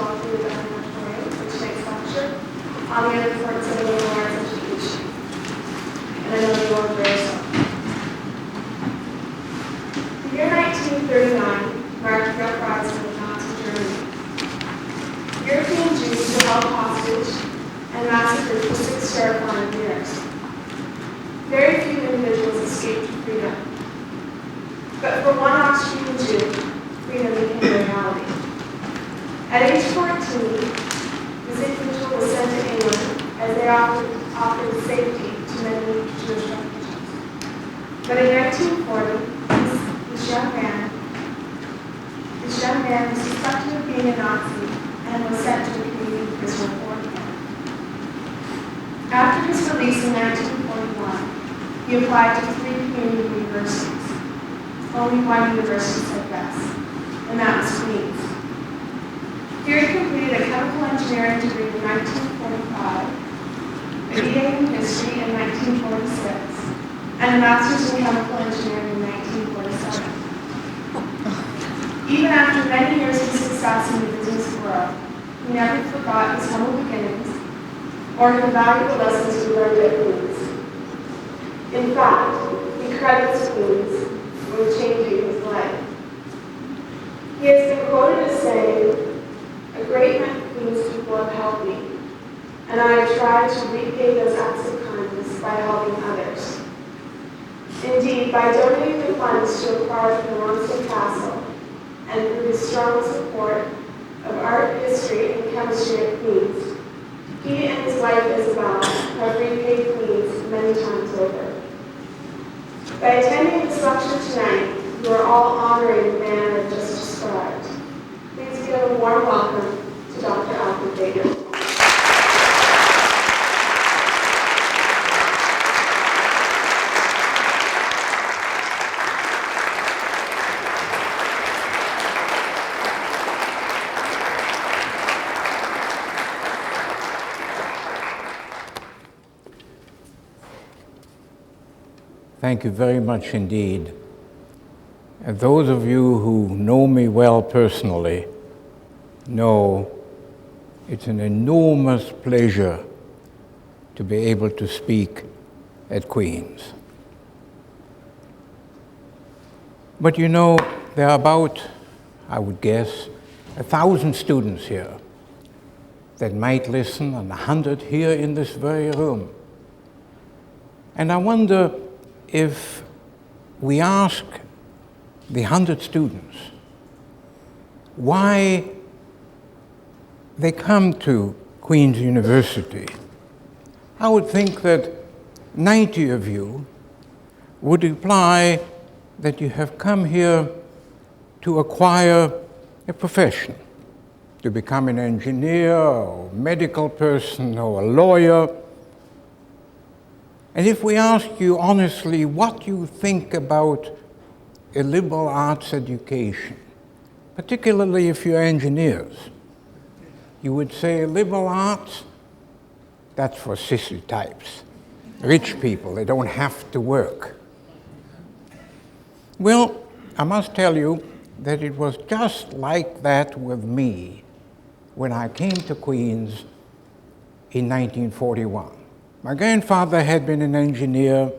walk through the auditorium, which makes lecture on the importance of liberal arts education. And I know you are very so. The year 1939 marked the uprising of Nazi Germany. European Jews were held hostage and massacred for 6 terrifying years. Very few individuals escaped to freedom. But for one Austrian Jew, freedom became a reality. At age 14, this individual was sent to England as they offered safety to many Jewish refugees. But in 1940, this young man was suspected of being a Nazi and was sent to a Canadian prison camp. After his release in 1941, he applied to 3 Canadian universities. Only one university said yes, and that was Queen's. Here he completed a chemical engineering degree in 1945, a BA in history in 1946, and a master's in chemical engineering in 1947. Even after many years of success in the business world, he never forgot his humble beginnings or the valuable lessons he learned at Queen's. In fact, he credits Queen's with changing his life. He has been quoted as saying, "A great many Queen's people have helped me, and I have tried to repay those acts of kindness by helping others." Indeed, by donating the funds to acquire the Monster Castle, and through his strong support of art, history, and chemistry at Queen's, he and his wife Isabel have repaid Queen's many times over. By attending this lecture tonight, you are all honoring the man I've just described. Please give a warm welcome to Dr. Alfred Bader. Thank you very much indeed. And those of you who know me well personally know it's an enormous pleasure to be able to speak at Queen's. But you know, there are about, I would guess, 1,000 students here that might listen, and 100 here in this very room. And I wonder if we ask the 100 students why they come to Queen's University, I would think that 90 of you would reply that you have come here to acquire a profession, to become an engineer or medical person or a lawyer. And if we ask you honestly what you think about a liberal arts education, particularly if you're engineers, you would say liberal arts, that's for sissy types, rich people, they don't have to work. Well, I must tell you that it was just like that with me when I came to Queen's in 1941. My grandfather had been an engineer.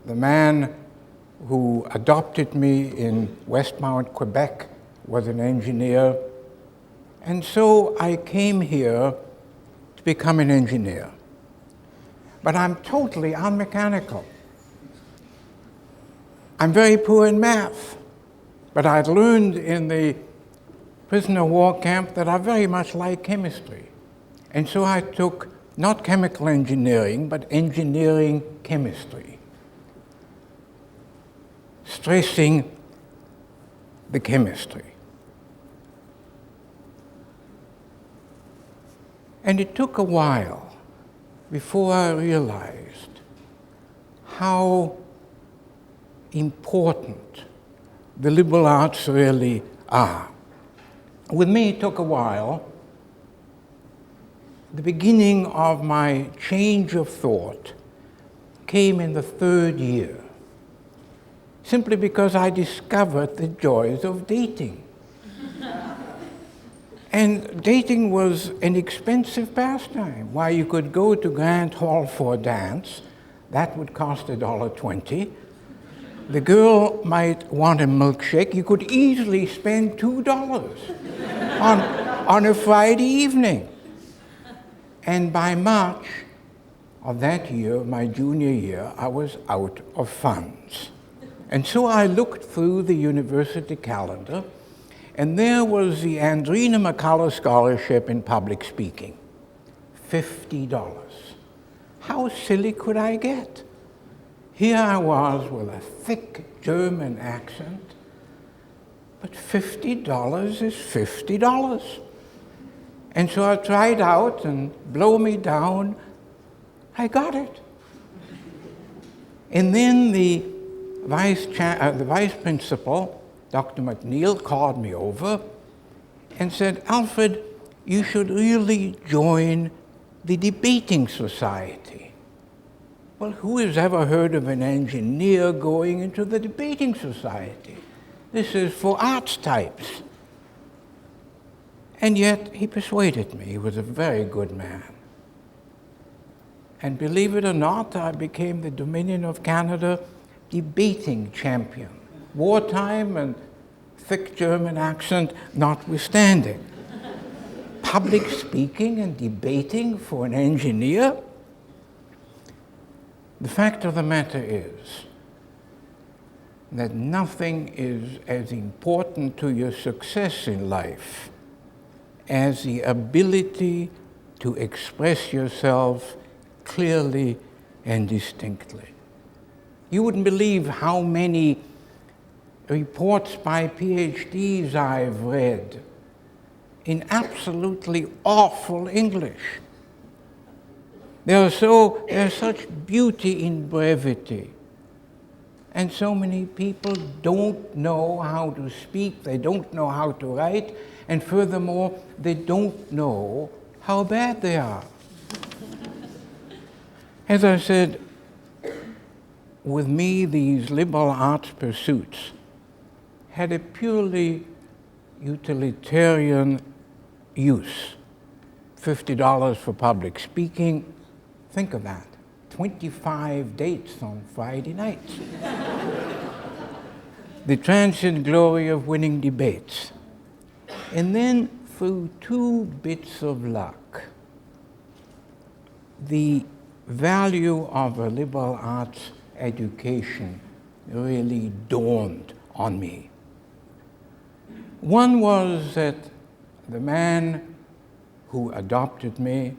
The man who adopted me in Westmount, Quebec, was an engineer. And so I came here to become an engineer. But I'm totally unmechanical. I'm very poor in math. But I'd learned in the prisoner of war camp that I very much like chemistry. And so I took not chemical engineering, but engineering chemistry, stressing the chemistry. And it took a while before I realized how important the liberal arts really are. With me, it took a while. The beginning of my change of thought came in the 3rd year, simply because I discovered the joys of dating. And dating was an expensive pastime. While you could go to Grant Hall for a dance, that would cost $1.20. The girl might want a milkshake. You could easily spend $2 on a Friday evening. And by March of that year, my junior year, I was out of funds. And so I looked through the university calendar, and there was the Andrina McCullough Scholarship in Public Speaking, $50. How silly could I get? Here I was with a thick German accent, but $50 is $50. And so I tried out, and blow me down, I got it. And then the vice principal, Dr. McNeil, called me over and said, Alfred, you should really join the debating society. Well, who has ever heard of an engineer going into the debating society? This is for arts types. And yet he persuaded me. He was a very good man. And believe it or not, I became the Dominion of Canada debating champion. Wartime and thick German accent notwithstanding. Public speaking and debating for an engineer? The fact of the matter is that nothing is as important to your success in life as the ability to express yourself clearly and distinctly. You wouldn't believe how many reports by PhDs I've read in absolutely awful English. There's such beauty in brevity. And so many people don't know how to speak, they don't know how to write, and furthermore, they don't know how bad they are. As I said, with me, these liberal arts pursuits had a purely utilitarian use. $50 for public speaking. Think of that. 25 dates on Friday nights. The transient glory of winning debates. And then, through 2 bits of luck, the value of a liberal arts education really dawned on me. One was that the man who adopted me,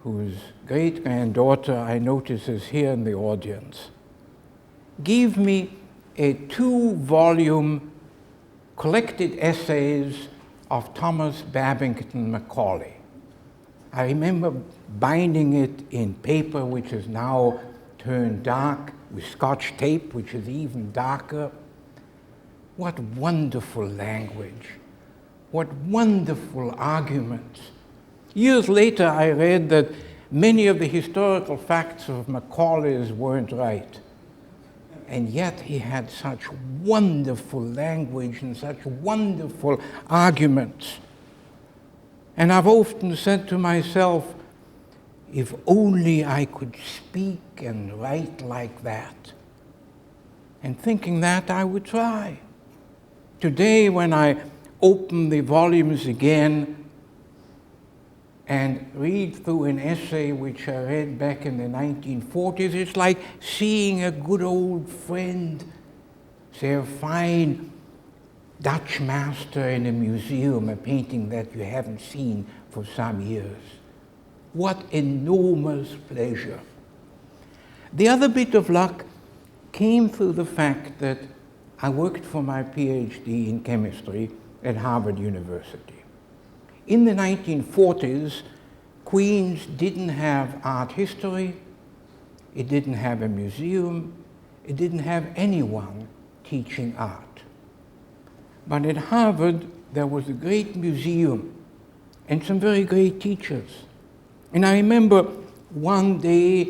whose great-granddaughter I notice is here in the audience, gave me a 2-volume collected essays of Thomas Babington Macaulay. I remember binding it in paper, which is now turned dark, with Scotch tape, which is even darker. What wonderful language. What wonderful arguments. Years later, I read that many of the historical facts of Macaulay's weren't right. And yet he had such wonderful language and such wonderful arguments. And I've often said to myself, if only I could speak and write like that. And thinking that, I would try. Today, when I open the volumes again and read through an essay which I read back in the 1940s, it's like seeing a good old friend, say a fine Dutch master in a museum, a painting that you haven't seen for some years. What enormous pleasure. The other bit of luck came through the fact that I worked for my PhD in chemistry at Harvard University. In the 1940s, Queens didn't have art history, it didn't have a museum, it didn't have anyone teaching art. But at Harvard, there was a great museum and some very great teachers. And I remember one day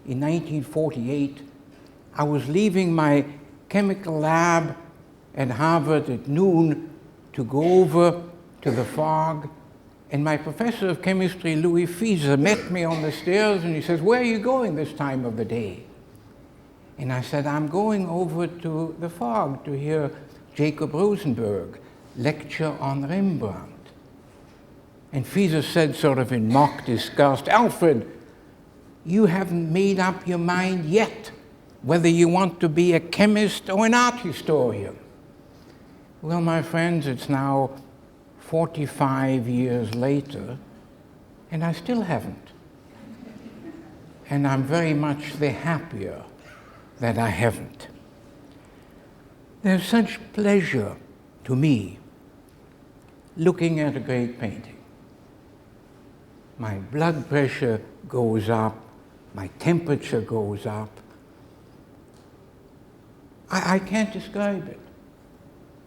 in 1948, I was leaving my chemical lab at Harvard at noon to go over to the fog, and my professor of chemistry, Louis Fieser, met me on the stairs, and he says, "Where are you going this time of the day?" And I said, "I'm going over to the fog to hear Jacob Rosenberg lecture on Rembrandt." And Fieser said, sort of in mock disgust, "Alfred, you haven't made up your mind yet whether you want to be a chemist or an art historian." Well, my friends, it's now 45 years later, and I still haven't. And I'm very much the happier that I haven't. There's such pleasure to me looking at a great painting. My blood pressure goes up, my temperature goes up. I can't describe it.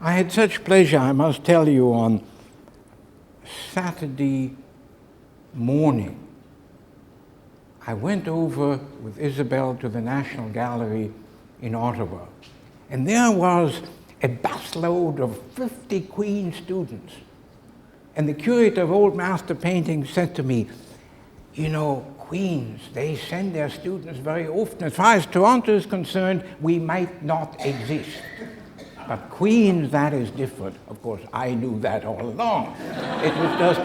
I had such pleasure, I must tell you, on Saturday morning. I went over with Isabel to the National Gallery in Ottawa, and there was a busload of 50 Queen students. And the curator of Old Master Painting said to me, "You know, Queens, they send their students very often. As far as Toronto is concerned, we might not exist. But Queens, that is different." Of course, I knew that all along. It was just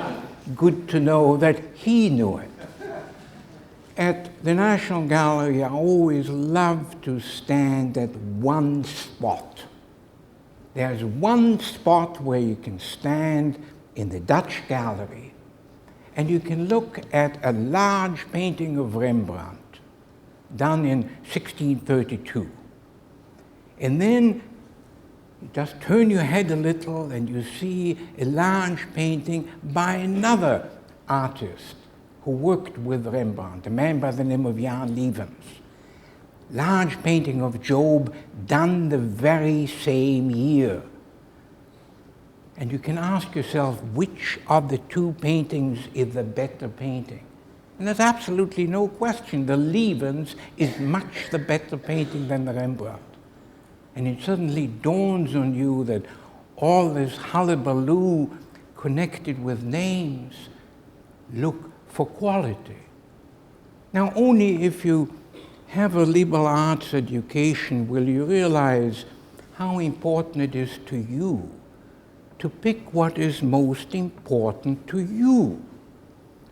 good to know that he knew it. At the National Gallery, I always love to stand at one spot. There's one spot where you can stand in the Dutch Gallery, and you can look at a large painting of Rembrandt done in 1632. And then you just turn your head a little and you see a large painting by another artist who worked with Rembrandt, a man by the name of Jan Lievens. Large painting of Job done the very same year. And you can ask yourself, which of the two paintings is the better painting? And there's absolutely no question. The Lievens is much the better painting than the Rembrandt. And it suddenly dawns on you that all this hullabaloo connected with names, look for quality. Now, only if you have a liberal arts education will you realize how important it is to you to pick what is most important to you.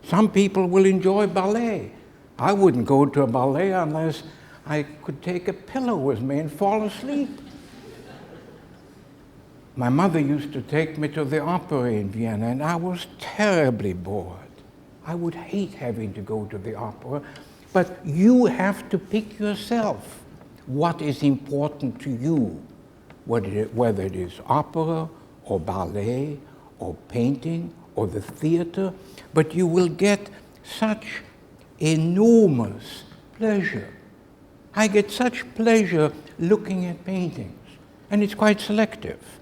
Some people will enjoy ballet. I wouldn't go to a ballet unless I could take a pillow with me and fall asleep. My mother used to take me to the opera in Vienna, and I was terribly bored. I would hate having to go to the opera, but you have to pick yourself what is important to you, whether it is opera or ballet or painting or the theater, but you will get such enormous pleasure. I get such pleasure looking at paintings, and it's quite selective.